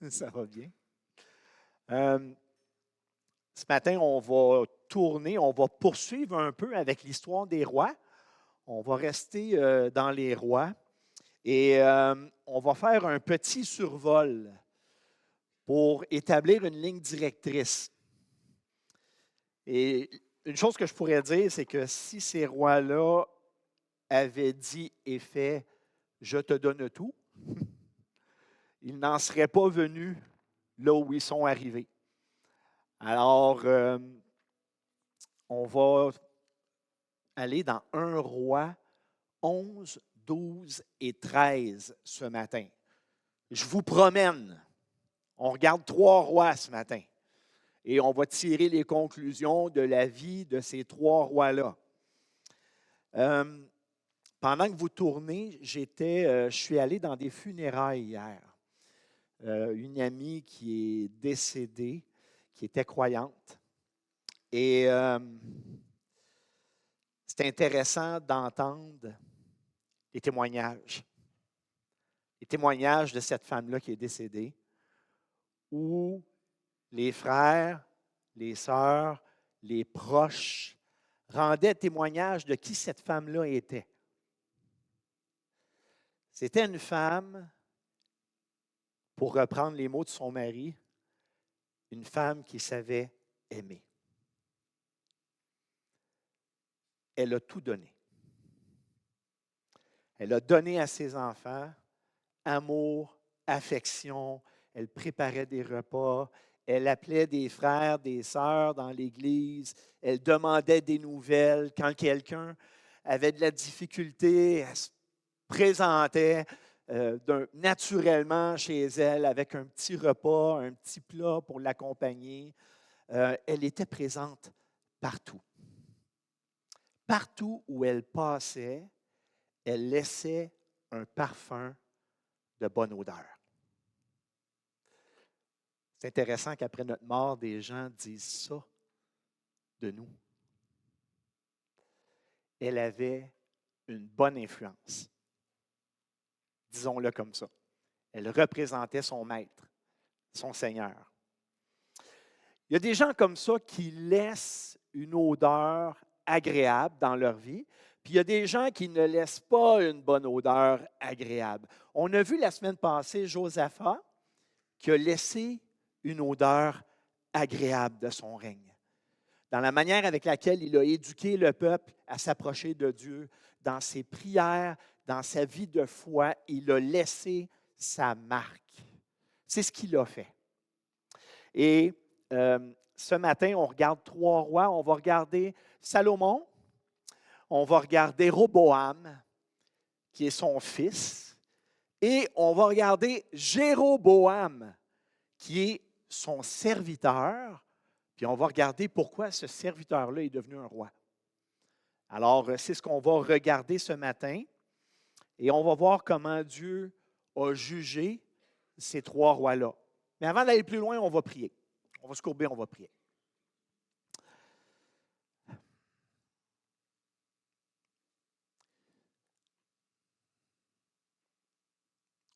Ça va bien. Euh, Ce matin, on va tourner, on va poursuivre un peu avec l'histoire des rois. On va rester dans les rois et on va faire un petit survol pour établir une ligne directrice. Et une chose que je pourrais dire, c'est que si ces rois-là avaient dit et fait « Je te donne tout », ils n'en seraient pas venus là où ils sont arrivés. Alors, on va aller dans 1 roi 11, 12 et 13 ce matin. Je vous promène. On regarde 3 rois ce matin et on va tirer les conclusions de la vie de ces 3 rois-là. Pendant que vous tournez, je suis allé dans des funérailles hier. Une amie qui est décédée, qui était croyante. Et c'est intéressant d'entendre les témoignages. Les témoignages de cette femme-là qui est décédée, où les frères, les sœurs, les proches rendaient témoignage de qui cette femme-là était. C'était une femme, pour reprendre les mots de son mari, une femme qui savait aimer. Elle a tout donné. Elle a donné à ses enfants amour, affection. Elle préparait des repas. Elle appelait des frères, des sœurs dans l'église. Elle demandait des nouvelles. Quand quelqu'un avait de la difficulté, elle se présentait naturellement chez elle avec un petit repas, un petit plat pour l'accompagner. Elle était présente partout. Partout où elle passait, elle laissait un parfum de bonne odeur. C'est intéressant qu'après notre mort, des gens disent ça de nous. Elle avait une bonne influence. Disons-le comme ça. Elle représentait son maître, son Seigneur. Il y a des gens comme ça qui laissent une odeur agréable dans leur vie, puis il y a des gens qui ne laissent pas une bonne odeur agréable. On a vu la semaine passée Josaphat qui a laissé une odeur agréable de son règne. Dans la manière avec laquelle il a éduqué le peuple à s'approcher de Dieu, dans ses prières, dans sa vie de foi, il a laissé sa marque. C'est ce qu'il a fait. Et ce matin, on regarde 3 rois. On va regarder Salomon, on va regarder Roboam, qui est son fils, et on va regarder Jéroboam, qui est son serviteur, puis on va regarder pourquoi ce serviteur-là est devenu un roi. Alors, c'est ce qu'on va regarder ce matin, et on va voir comment Dieu a jugé ces 3 rois-là. Mais avant d'aller plus loin, on va prier. On va se courber, on va prier.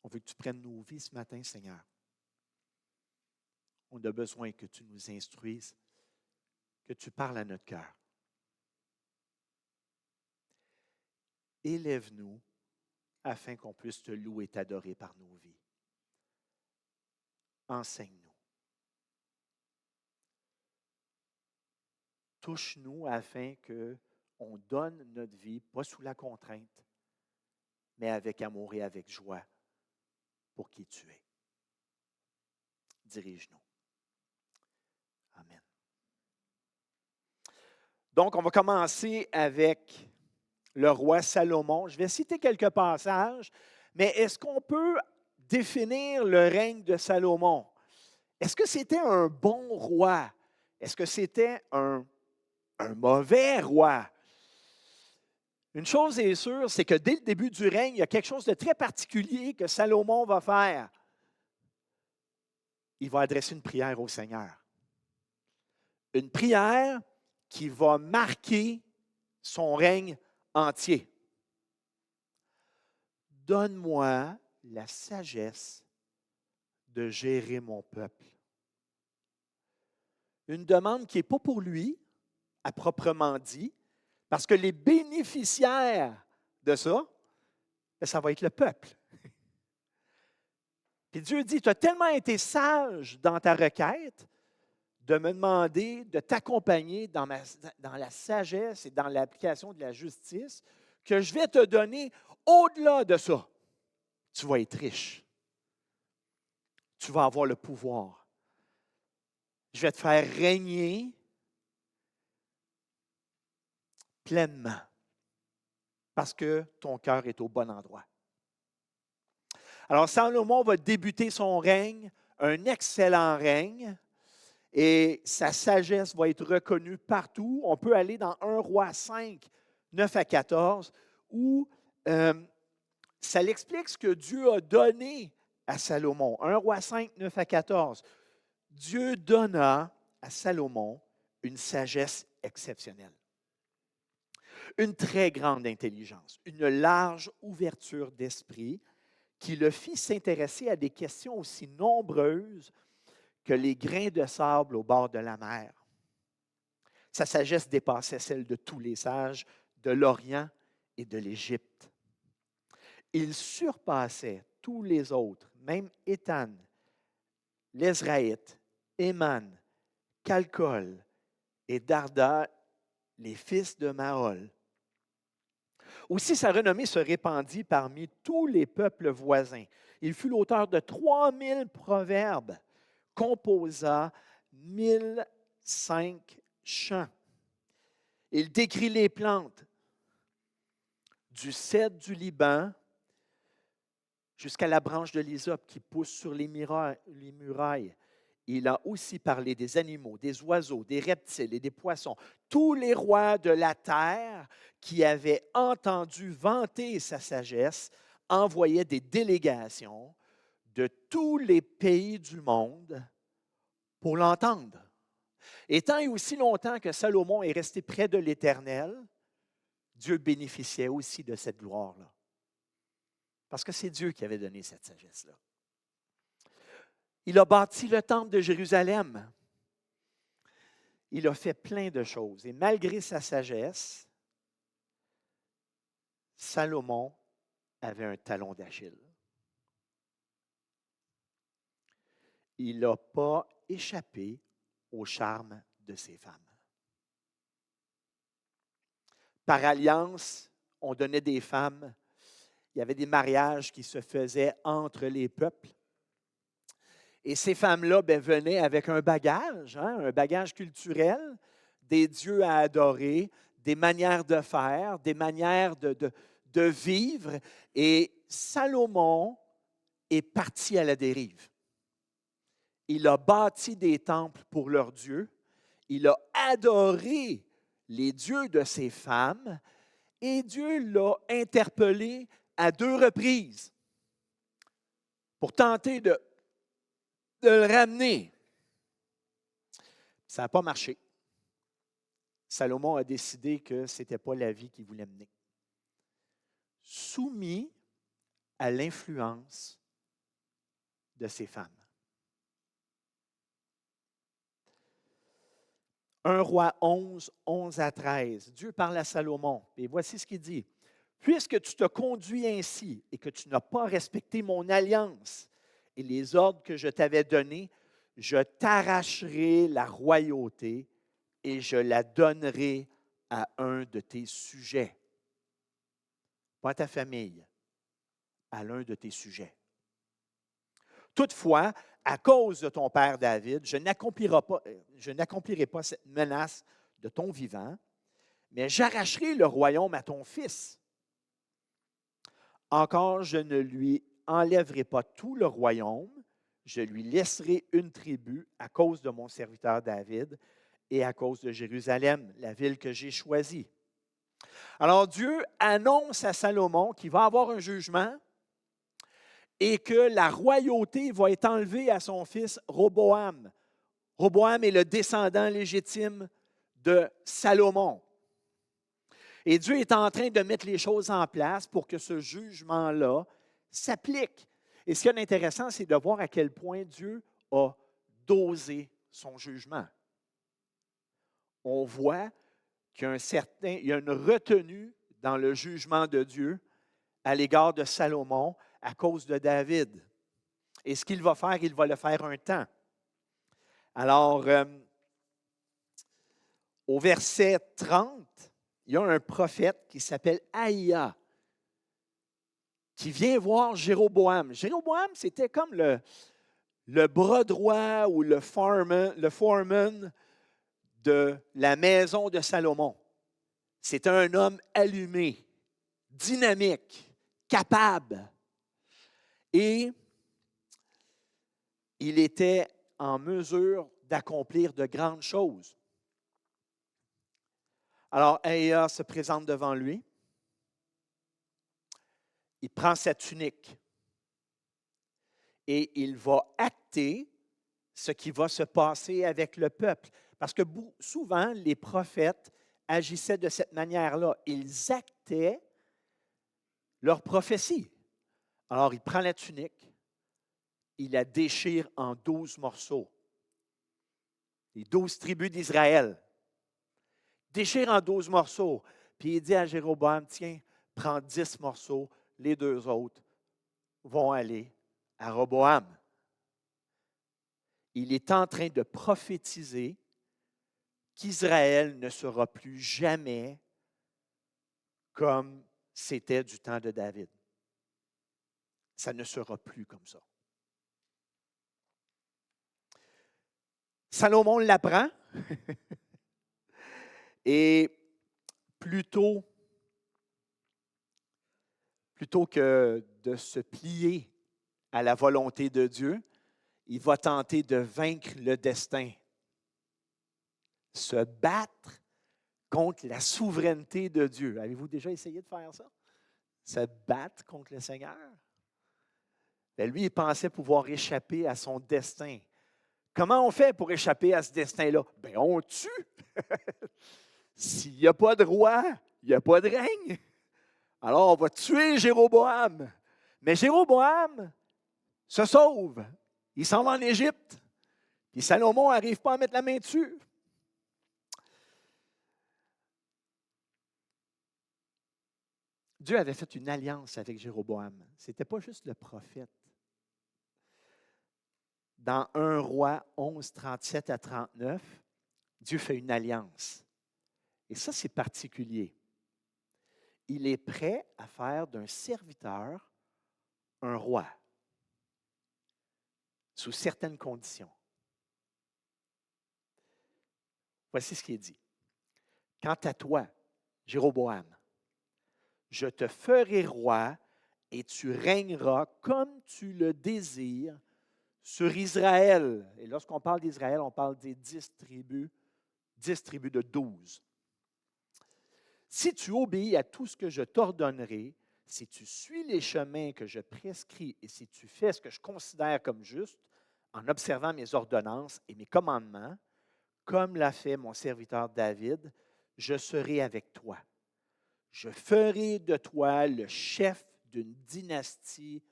On veut que tu prennes nos vies ce matin, Seigneur. On a besoin que tu nous instruises, que tu parles à notre cœur. Élève-nous afin qu'on puisse te louer et t'adorer par nos vies. Enseigne-nous. Touche-nous afin qu'on donne notre vie, pas sous la contrainte, mais avec amour et avec joie pour qui tu es. Dirige-nous. Amen. Donc, on va commencer avec le roi Salomon. Je vais citer quelques passages, mais est-ce qu'on peut définir le règne de Salomon? Est-ce que c'était un bon roi? Est-ce que c'était un mauvais roi? Une chose est sûre, c'est que dès le début du règne, il y a quelque chose de très particulier que Salomon va faire. Il va adresser une prière au Seigneur. Une prière qui va marquer son règne entier. Donne-moi la sagesse de gérer mon peuple. Une demande qui n'est pas pour lui, à proprement dit, parce que les bénéficiaires de ça, ça va être le peuple. Puis Dieu dit, tu as tellement été sage dans ta requête de me demander de t'accompagner dans la sagesse et dans l'application de la justice, que je vais te donner au-delà de ça. Tu vas être riche. Tu vas avoir le pouvoir. Je vais te faire régner pleinement parce que ton cœur est au bon endroit. Alors, Salomon va débuter son règne, un excellent règne, et sa sagesse va être reconnue partout. On peut aller dans 1 Roi 5, 9 à 14, où ça l'explique ce que Dieu a donné à Salomon. 1 Roi 5, 9 à 14. Dieu donna à Salomon une sagesse exceptionnelle, une très grande intelligence, une large ouverture d'esprit qui le fit s'intéresser à des questions aussi nombreuses que les grains de sable au bord de la mer. Sa sagesse dépassait celle de tous les sages de l'Orient et de l'Égypte. Il surpassait tous les autres, même Étan, l'Ezraïte, Éman, Calcol et Darda, les fils de Mahol. Aussi, sa renommée se répandit parmi tous les peuples voisins. Il fut l'auteur de 3000 proverbes, composa 1005 chants. Il décrit les plantes, du cèdre du Liban jusqu'à la branche de l'hysope qui pousse sur les murailles. Il a aussi parlé des animaux, des oiseaux, des reptiles et des poissons. Tous les rois de la terre qui avaient entendu vanter sa sagesse envoyaient des délégations de tous les pays du monde pour l'entendre. Et tant et aussi longtemps que Salomon est resté près de l'Éternel, Dieu bénéficiait aussi de cette gloire-là. Parce que c'est Dieu qui avait donné cette sagesse-là. Il a bâti le temple de Jérusalem. Il a fait plein de choses. Et malgré sa sagesse, Salomon avait un talon d'Achille. Il n'a pas échappé au charme de ses femmes. Par alliance, on donnait des femmes. Il y avait des mariages qui se faisaient entre les peuples. Et ces femmes-là venaient avec un bagage culturel, des dieux à adorer, des manières de faire, des manières de vivre. Et Salomon est parti à la dérive. Il a bâti des temples pour leurs dieux. Il a adoré les dieux de ces femmes. Et Dieu l'a interpellé à 2 reprises pour tenter de le ramener. Ça n'a pas marché. Salomon a décidé que ce n'était pas la vie qu'il voulait mener. Soumis à l'influence de ses femmes. 1 Roi 11, 11 à 13. Dieu parle à Salomon. Et voici ce qu'il dit. « Puisque tu te conduis ainsi et que tu n'as pas respecté mon alliance et les ordres que je t'avais donnés, je t'arracherai la royauté et je la donnerai à un de tes sujets. » Pas à ta famille, à l'un de tes sujets. « Toutefois, à cause de ton père David, je n'accomplirai pas cette menace de ton vivant, mais j'arracherai le royaume à ton fils. Encore, je ne lui enlèverai pas tout le royaume, je lui laisserai une tribu à cause de mon serviteur David et à cause de Jérusalem, la ville que j'ai choisie. » Alors Dieu annonce à Salomon qu'il va avoir un jugement et que la royauté va être enlevée à son fils Roboam. Roboam est le descendant légitime de Salomon. Et Dieu est en train de mettre les choses en place pour que ce jugement-là s'applique. Et ce qui est intéressant, c'est de voir à quel point Dieu a dosé son jugement. On voit qu'il y a une retenue dans le jugement de Dieu à l'égard de Salomon à cause de David. Et ce qu'il va faire, il va le faire un temps. Alors, au verset 30, il y a un prophète qui s'appelle Aïa, qui vient voir Jéroboam. Jéroboam, c'était comme le bras droit ou le foreman de la maison de Salomon. C'était un homme allumé, dynamique, capable. Et il était en mesure d'accomplir de grandes choses. Alors, Aïa se présente devant lui. Il prend sa tunique et il va acter ce qui va se passer avec le peuple. Parce que souvent, les prophètes agissaient de cette manière-là. Ils actaient leur prophétie. Alors, il prend la tunique, il la déchire en 12 morceaux. Les 12 tribus d'Israël. Déchire en 12 morceaux. Puis il dit à Jéroboam, tiens, prends 10 morceaux, les 2 autres vont aller à Roboam. Il est en train de prophétiser qu'Israël ne sera plus jamais comme c'était du temps de David. Ça ne sera plus comme ça. Salomon l'apprend et plutôt que de se plier à la volonté de Dieu, il va tenter de vaincre le destin, se battre contre la souveraineté de Dieu. Avez-vous déjà essayé de faire ça? Se battre contre le Seigneur? Bien, lui, il pensait pouvoir échapper à son destin. Comment on fait pour échapper à ce destin-là? Bien, on tue. S'il n'y a pas de roi, il n'y a pas de règne. Alors, on va tuer Jéroboam. Mais Jéroboam se sauve. Il s'en va en Égypte. Puis Salomon n'arrive pas à mettre la main dessus. Dieu avait fait une alliance avec Jéroboam. Ce n'était pas juste le prophète. Dans 1 Roi 11, 37 à 39, Dieu fait une alliance. Et ça, c'est particulier. Il est prêt à faire d'un serviteur un roi, sous certaines conditions. Voici ce qui est dit. Quant à toi, Jéroboam, je te ferai roi et tu régneras comme tu le désires sur Israël. Et lorsqu'on parle d'Israël, on parle des 10 tribus de 12. Si tu obéis à tout ce que je t'ordonnerai, si tu suis les chemins que je prescris et si tu fais ce que je considère comme juste, en observant mes ordonnances et mes commandements, comme l'a fait mon serviteur David, je serai avec toi. Je ferai de toi le chef d'une dynastie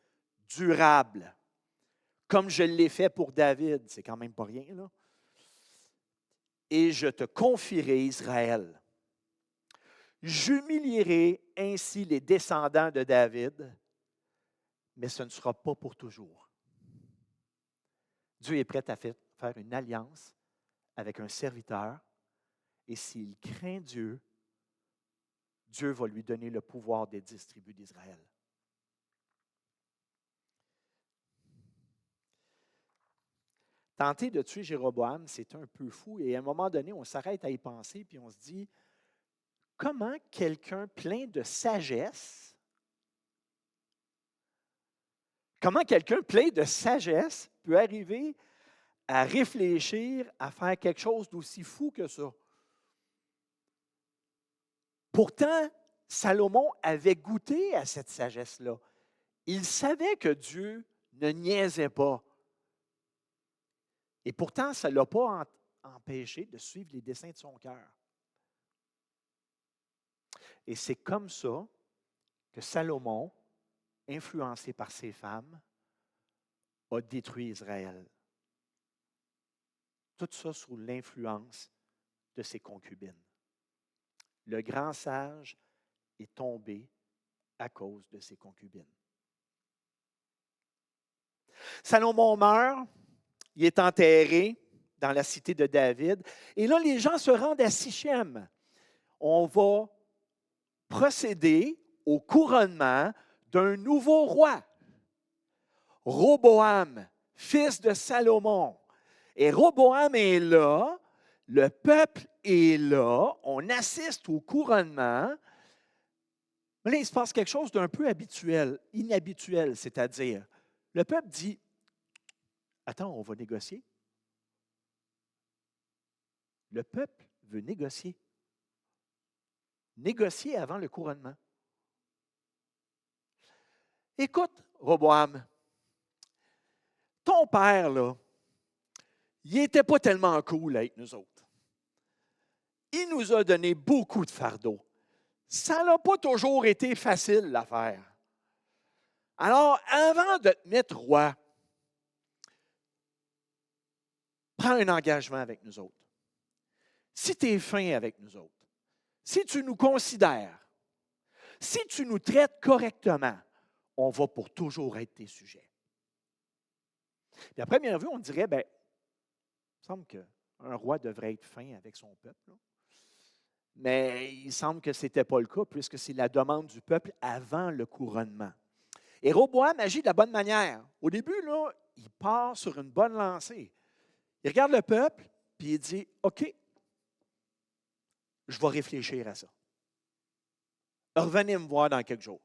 durable, comme je l'ai fait pour David. C'est quand même pas rien, là. Et je te confierai Israël. J'humilierai ainsi les descendants de David, mais ce ne sera pas pour toujours. Dieu est prêt à faire une alliance avec un serviteur, et s'il craint Dieu, Dieu va lui donner le pouvoir des 10 tribus d'Israël. Tenter de tuer Jéroboam, c'est un peu fou, et à un moment donné, on s'arrête à y penser, puis on se dit, comment quelqu'un plein de sagesse, peut arriver à réfléchir, à faire quelque chose d'aussi fou que ça? Pourtant, Salomon avait goûté à cette sagesse-là. Il savait que Dieu ne niaisait pas. Et pourtant, ça ne l'a pas empêché de suivre les desseins de son cœur. Et c'est comme ça que Salomon, influencé par ses femmes, a détruit Israël. Tout ça sous l'influence de ses concubines. Le grand sage est tombé à cause de ses concubines. Salomon meurt, il est enterré dans la cité de David. Et là, les gens se rendent à Sichem. On va procéder au couronnement d'un nouveau roi, Roboam, fils de Salomon. Et Roboam est là, le peuple est là, on assiste au couronnement. Mais là, il se passe quelque chose d'un peu inhabituel, c'est-à-dire, le peuple dit, attends, on va négocier. Le peuple veut négocier. Négocier avant le couronnement. Écoute, Roboam, ton père, là, il n'était pas tellement cool avec nous autres. Il nous a donné beaucoup de fardeaux. Ça n'a pas toujours été facile, l'affaire. Alors, avant de te mettre roi, prends un engagement avec nous autres. Si tu es fin avec nous autres, si tu nous considères, si tu nous traites correctement, on va pour toujours être tes sujets. Puis à première vue, on dirait, bien, il me semble qu'un roi devrait être fin avec son peuple. Là. Mais il semble que ce n'était pas le cas, puisque c'est la demande du peuple avant le couronnement. Et Roboam agit de la bonne manière. Au début, là, il part sur une bonne lancée. Il regarde le peuple, puis il dit, OK, je vais réfléchir à ça. Revenez me voir dans quelques jours.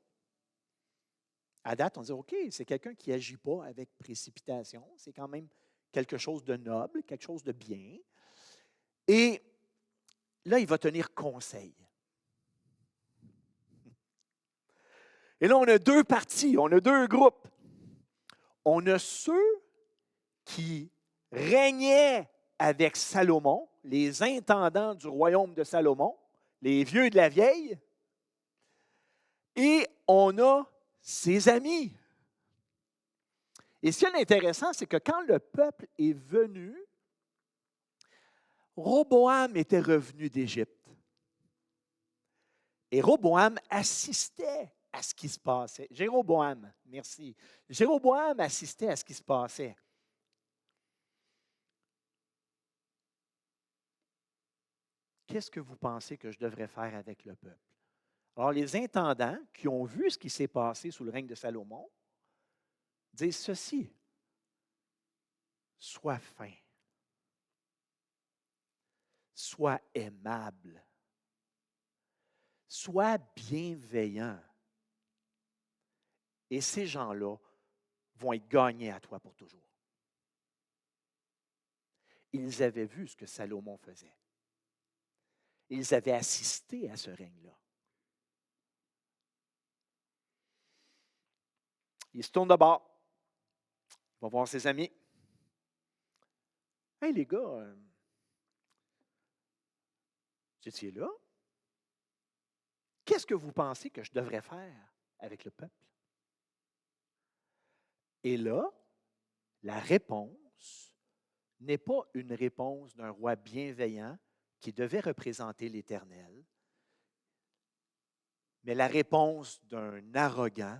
À date, on dit, OK, c'est quelqu'un qui n'agit pas avec précipitation. C'est quand même quelque chose de noble, quelque chose de bien. Et là, il va tenir conseil. Et là, on a deux parties, on a deux groupes. On a ceux qui régnaient avec Salomon, les intendants du royaume de Salomon, les vieux de la vieille, et on a ses amis. Et ce qui est intéressant, c'est que quand le peuple est venu, Roboam était revenu d'Égypte. Et Roboam assistait à ce qui se passait. Jéroboam, merci. Jéroboam assistait à ce qui se passait. Qu'est-ce que vous pensez que je devrais faire avec le peuple? Alors, les intendants qui ont vu ce qui s'est passé sous le règne de Salomon disent ceci: sois fin, sois aimable, sois bienveillant. Et ces gens-là vont être gagnés à toi pour toujours. Ils avaient vu ce que Salomon faisait. Ils avaient assisté à ce règne-là. Il se tourne de bord. Il va voir ses amis. Hey les gars, vous étiez là? Qu'est-ce que vous pensez que je devrais faire avec le peuple? Et là, la réponse n'est pas une réponse d'un roi bienveillant qui devait représenter l'Éternel, mais la réponse d'un arrogant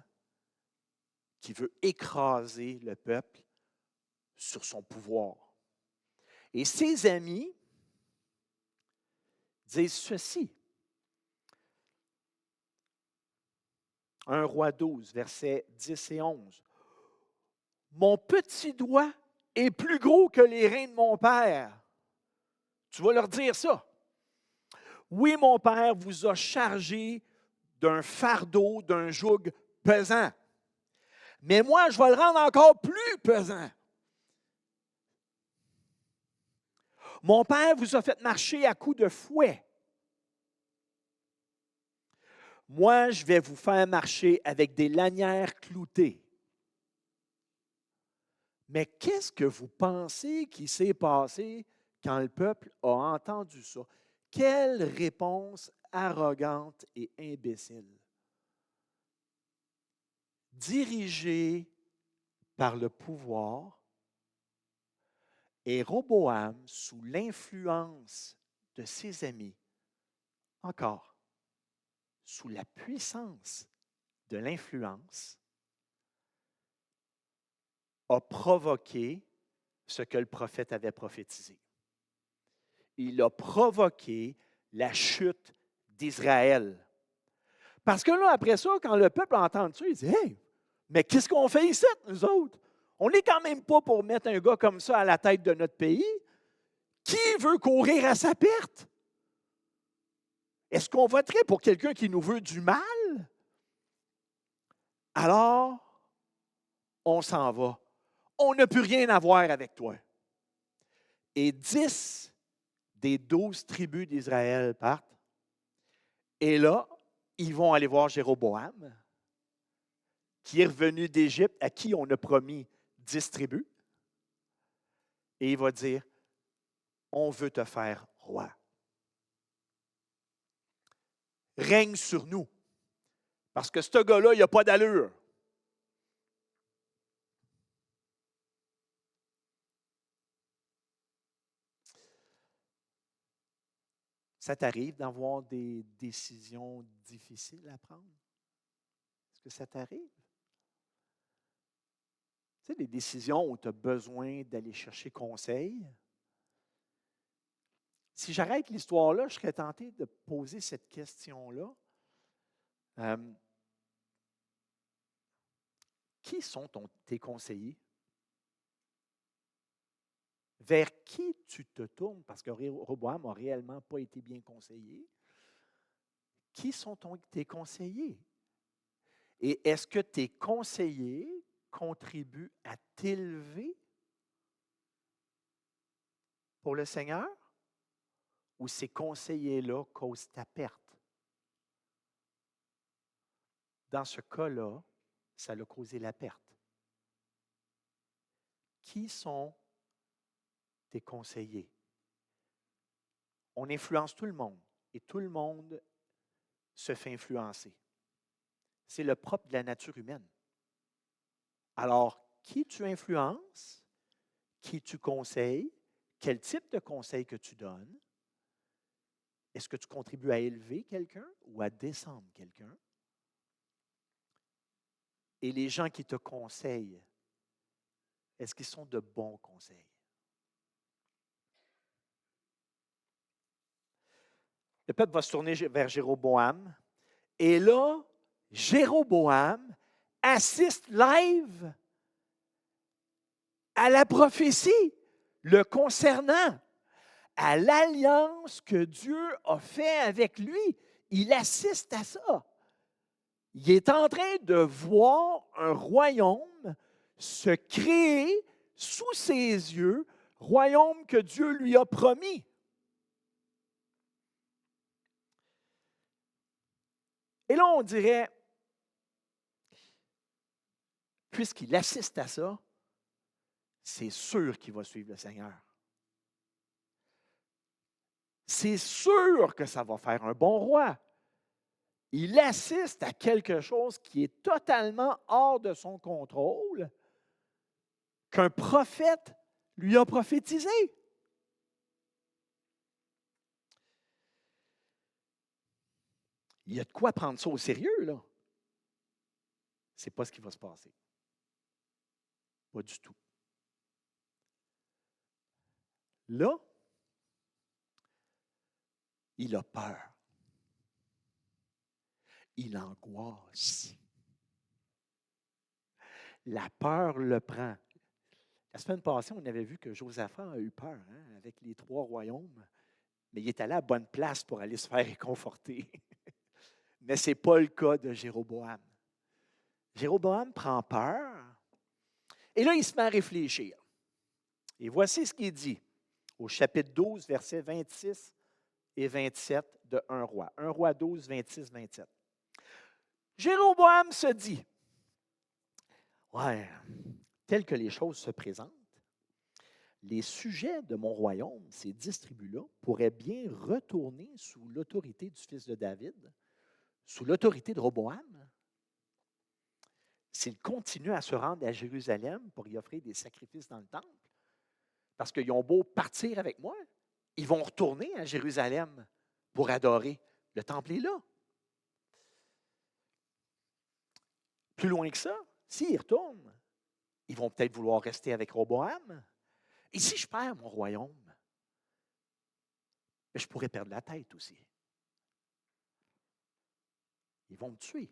qui veut écraser le peuple sur son pouvoir. Et ses amis disent ceci. 1 Roi 12, versets 10 et 11. Mon petit doigt est plus gros que les reins de mon père. Tu vas leur dire ça. Oui, mon père vous a chargé d'un fardeau, d'un joug pesant. Mais moi, je vais le rendre encore plus pesant. Mon père vous a fait marcher à coups de fouet. Moi, je vais vous faire marcher avec des lanières cloutées. Mais qu'est-ce que vous pensez qui s'est passé quand le peuple a entendu ça? Quelle réponse arrogante et imbécile. Dirigée par le pouvoir, et Roboam, sous l'influence de ses amis, encore, sous la puissance de l'influence, a provoqué ce que le prophète avait prophétisé. Il a provoqué la chute d'Israël. Parce que là, après ça, quand le peuple entend ça, il dit « Hey, mais qu'est-ce qu'on fait ici, nous autres? On n'est quand même pas pour mettre un gars comme ça à la tête de notre pays. Qui veut courir à sa perte? Est-ce qu'on voterait pour quelqu'un qui nous veut du mal? Alors, on s'en va. On n'a plus rien à voir avec toi. » Et 10 des 12 tribus d'Israël partent. Et là, ils vont aller voir Jéroboam, qui est revenu d'Égypte, à qui on a promis 10 tribus. Et il va dire, on veut te faire roi. Règne sur nous. Parce que ce gars-là, il n'a pas d'allure. Ça t'arrive d'avoir des décisions difficiles à prendre? Est-ce que ça t'arrive? Tu sais, des décisions où tu as besoin d'aller chercher conseil. Si j'arrête l'histoire là, je serais tenté de poser cette question-là. Qui sont tes conseillers? Vers qui tu te tournes? Parce que Roboam n'a réellement pas été bien conseillé. Qui sont tes conseillers? Et est-ce que tes conseillers contribuent à t'élever pour le Seigneur? Ou ces conseillers-là causent ta perte? Dans ce cas-là, ça a causé la perte. Qui sont tes conseillers? On influence tout le monde et tout le monde se fait influencer. C'est le propre de la nature humaine. Alors, qui tu influences, qui tu conseilles, quel type de conseil que tu donnes? Est-ce que tu contribues à élever quelqu'un ou à descendre quelqu'un? Et les gens qui te conseillent, est-ce qu'ils sont de bons conseils? Le peuple va se tourner vers Jéroboam. Et là, Jéroboam assiste live à la prophétie le concernant, à l'alliance que Dieu a fait avec lui. Il assiste à ça. Il est en train de voir un royaume se créer sous ses yeux, royaume que Dieu lui a promis. Et là, on dirait, puisqu'il assiste à ça, c'est sûr qu'il va suivre le Seigneur. C'est sûr que ça va faire un bon roi. Il assiste à quelque chose qui est totalement hors de son contrôle, qu'un prophète lui a prophétisé. Il y a de quoi prendre ça au sérieux, là. Ce n'est pas ce qui va se passer. Pas du tout. Là, il a peur. Il angoisse. La peur le prend. La semaine passée, on avait vu que Josaphat a eu peur avec les 3 royaumes, mais il est allé à la bonne place pour aller se faire réconforter. Mais ce n'est pas le cas de Jéroboam. Jéroboam prend peur et là, il se met à réfléchir. Et voici ce qu'il dit au chapitre 12, versets 26 et 27 de 1 roi. 1 roi 12, 26, 27. Jéroboam se dit, ouais, tel que les choses se présentent, les sujets de mon royaume, ces 10 tribus-là, pourraient bien retourner sous l'autorité du fils de David, sous l'autorité de Roboam. s'ils continuent à se rendre à Jérusalem pour y offrir des sacrifices dans le temple, parce qu'ils ont beau partir avec moi, ils vont retourner à Jérusalem pour adorer. Le temple est là. Plus loin que ça, s'ils retournent, ils vont peut-être vouloir rester avec Roboam. Et si je perds mon royaume, je pourrais perdre la tête aussi. Ils vont me tuer.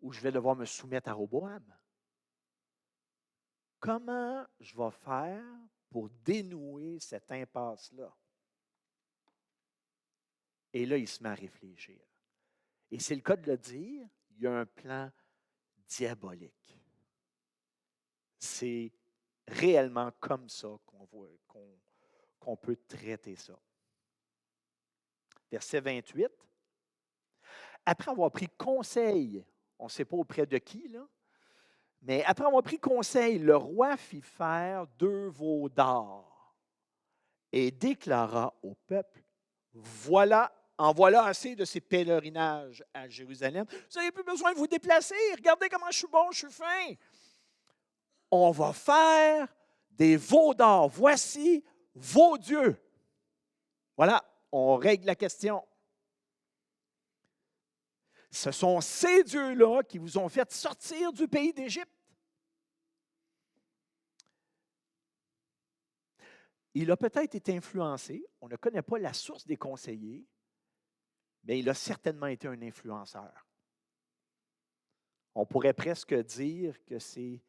Ou je vais devoir me soumettre à Roboam. Comment je vais faire pour dénouer cette impasse-là? Et là, il se met à réfléchir. Et c'est le cas de le dire, il y a un plan diabolique. C'est réellement comme ça qu'on peut traiter ça. Verset 28. Après avoir pris conseil, on ne sait pas auprès de qui, là, mais après avoir pris conseil, le roi fit faire 2 veaux d'or et déclara au peuple, en voilà assez de ces pèlerinages à Jérusalem. Vous n'avez plus besoin de vous déplacer. Regardez comment je suis bon, je suis fin. On va faire des veaux d'or. Voici vos dieux. Voilà, on règle la question. Ce sont ces dieux-là qui vous ont fait sortir du pays d'Égypte. Il a peut-être été influencé, on ne connaît pas la source des conseillers, mais il a certainement été un influenceur. On pourrait presque dire que c'est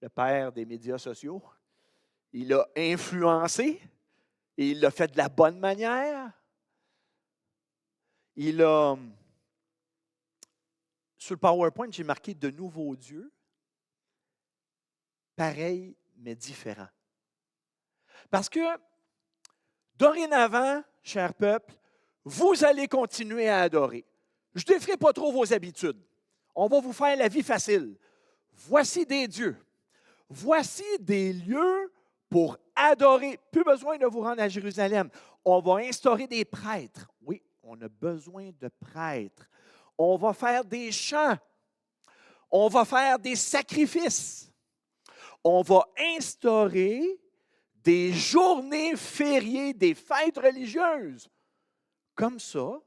le père des médias sociaux. Il a influencé et il l'a fait de la bonne manière. Sur le PowerPoint, j'ai marqué de nouveaux dieux, pareils mais différents. Parce que dorénavant, cher peuple, vous allez continuer à adorer. Je ne défierai pas trop vos habitudes. On va vous faire la vie facile. Voici des dieux. Voici des lieux pour adorer. Plus besoin de vous rendre à Jérusalem. On va instaurer des prêtres. Oui, on a besoin de prêtres. On va faire des chants. On va faire des sacrifices. On va instaurer des journées fériées, des fêtes religieuses. Comme ça,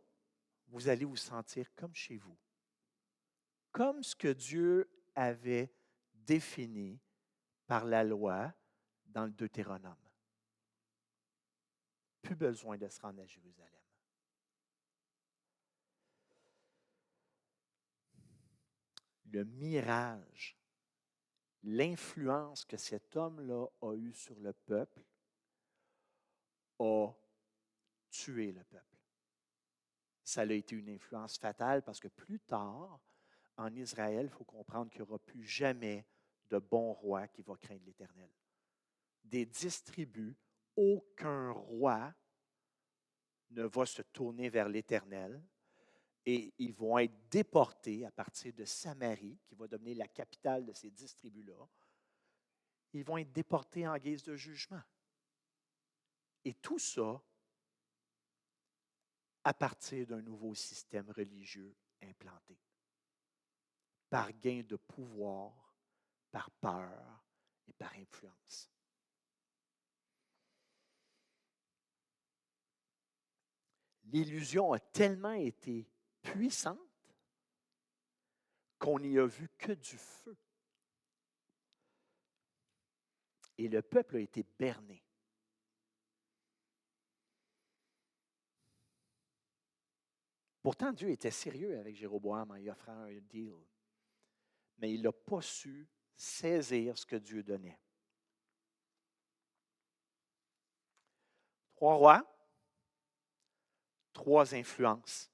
vous allez vous sentir comme chez vous. Comme ce que Dieu avait défini par la loi dans le Deutéronome. Plus besoin de se rendre à Jérusalem. Le mirage, l'influence que cet homme-là a eue sur le peuple a tué le peuple. Ça a été une influence fatale parce que plus tard, en Israël, il faut comprendre qu'il n'y aura plus jamais de bon roi qui va craindre l'Éternel. Des 10 tribus, aucun roi ne va se tourner vers l'Éternel et ils vont être déportés à partir de Samarie, qui va devenir la capitale de ces 10 tribus-là. Ils vont être déportés en guise de jugement. Et tout ça à partir d'un nouveau système religieux implanté. Par gain de pouvoir, par peur et par influence. L'illusion a tellement été puissante qu'on n'y a vu que du feu. Et le peuple a été berné. Pourtant, Dieu était sérieux avec Jéroboam en lui offrant un deal. Mais il n'a pas su saisir ce que Dieu donnait. 3 rois, 3 influences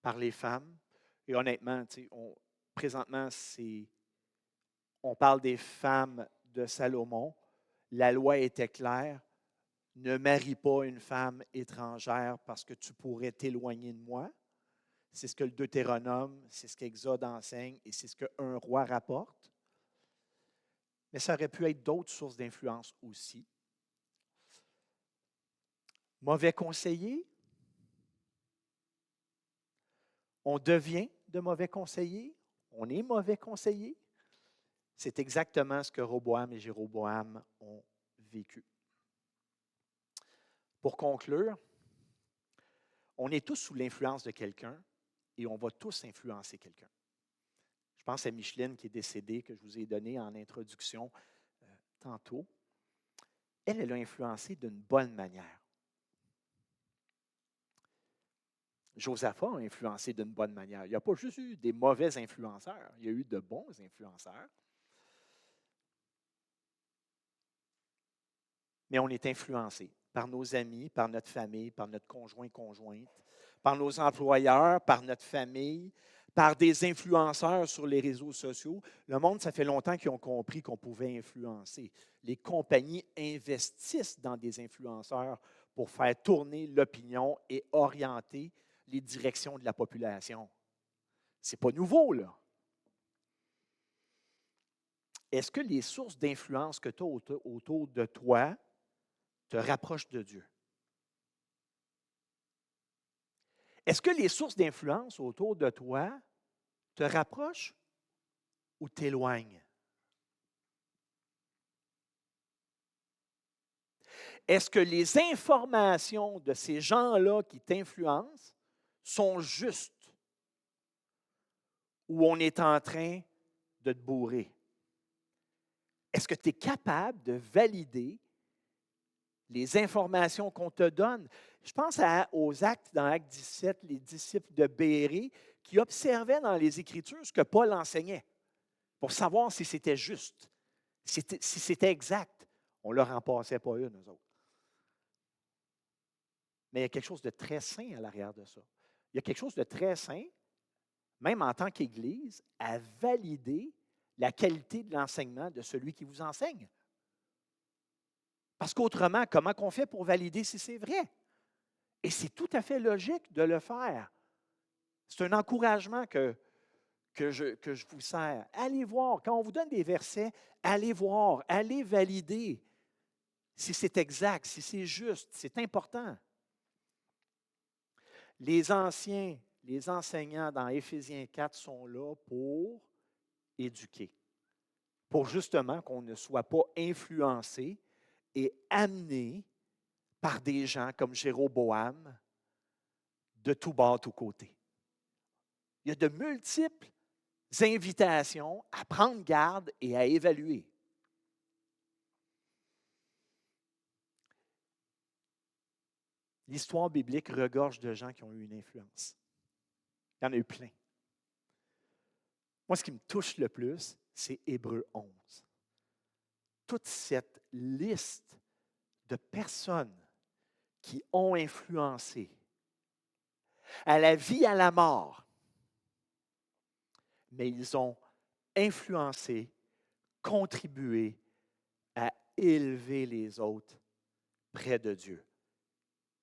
par les femmes. Et honnêtement, présentement, on parle des femmes de Salomon. La loi était claire. Ne marie pas une femme étrangère parce que tu pourrais t'éloigner de moi. C'est ce que le Deutéronome, c'est ce qu'Exode enseigne et c'est ce qu'un roi rapporte. Mais ça aurait pu être d'autres sources d'influence aussi. Mauvais conseiller, on devient de mauvais conseillers, on est mauvais conseillers. C'est exactement ce que Roboam et Jéroboam ont vécu. Pour conclure, on est tous sous l'influence de quelqu'un et on va tous influencer quelqu'un. Je pense à Micheline qui est décédée, que je vous ai donné en introduction tantôt. Elle a influencé d'une bonne manière. Josaphat a influencé d'une bonne manière. Il n'y a pas juste eu des mauvais influenceurs, il y a eu de bons influenceurs. Mais on est influencé par nos amis, par notre famille, par notre conjoint-conjointe, par nos employeurs, par notre famille, par des influenceurs sur les réseaux sociaux. Le monde, ça fait longtemps qu'ils ont compris qu'on pouvait influencer. Les compagnies investissent dans des influenceurs pour faire tourner l'opinion et orienter les directions de la population. Ce n'est pas nouveau, là. Est-ce que les sources d'influence que tu as autour de toi te rapprochent de Dieu? Est-ce que les sources d'influence autour de toi te rapprochent ou t'éloignent? Est-ce que les informations de ces gens-là qui t'influencent sont justes ou on est en train de te bourrer? Est-ce que tu es capable de valider les informations qu'on te donne? Je pense aux actes, dans Acte 17, les disciples de Bérée qui observaient dans les Écritures ce que Paul enseignait pour savoir si c'était juste, si c'était exact. On ne leur en passait pas une, eux autres. Mais il y a quelque chose de très sain à l'arrière de ça. Il y a quelque chose de très sain, même en tant qu'Église, à valider la qualité de l'enseignement de celui qui vous enseigne. Parce qu'autrement, comment on fait pour valider si c'est vrai? Et c'est tout à fait logique de le faire. C'est un encouragement que je vous sers. Allez voir, quand on vous donne des versets, allez voir, allez valider si c'est exact, si c'est juste, c'est important. Les anciens, les enseignants dans Éphésiens 4 sont là pour éduquer, pour justement qu'on ne soit pas influencé et amené par des gens comme Jéroboam de tout bas, tout côté. Il y a de multiples invitations à prendre garde et à évaluer. L'histoire biblique regorge de gens qui ont eu une influence. Il y en a eu plein. Moi, ce qui me touche le plus, c'est Hébreux 11. Toute cette liste de personnes qui ont influencé à la vie, à la mort, mais ils ont influencé, contribué à élever les autres près de Dieu.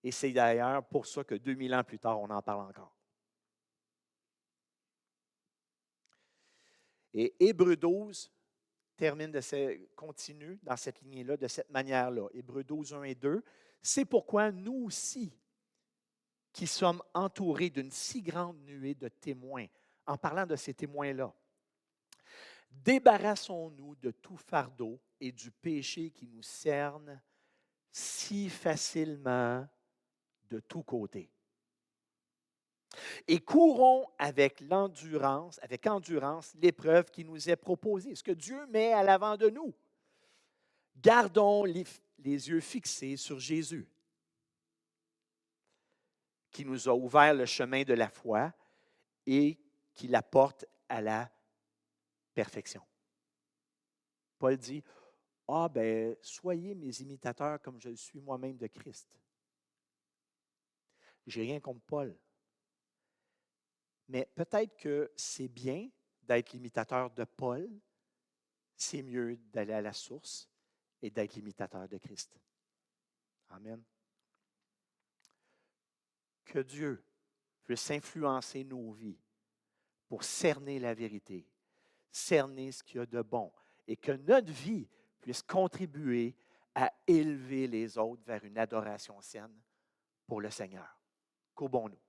Et c'est d'ailleurs pour ça que 2000 ans plus tard, on en parle encore. Et Hébreux 12 continue dans cette lignée-là, de cette manière-là. Hébreux 12, 1 et 2. C'est pourquoi nous aussi, qui sommes entourés d'une si grande nuée de témoins, en parlant de ces témoins-là, débarrassons-nous de tout fardeau et du péché qui nous cerne si facilement de tous côtés. Et courons avec endurance l'épreuve qui nous est proposée, ce que Dieu met à l'avant de nous. Gardons les yeux fixés sur Jésus, qui nous a ouvert le chemin de la foi et qui la porte à la perfection. Paul dit, soyez mes imitateurs comme je le suis moi-même de Christ. Je n'ai rien contre Paul. Mais peut-être que c'est bien d'être l'imitateur de Paul, c'est mieux d'aller à la source et d'être l'imitateur de Christ. Amen. Que Dieu puisse influencer nos vies pour cerner la vérité, cerner ce qu'il y a de bon, et que notre vie puisse contribuer à élever les autres vers une adoration saine pour le Seigneur. Courbons-nous.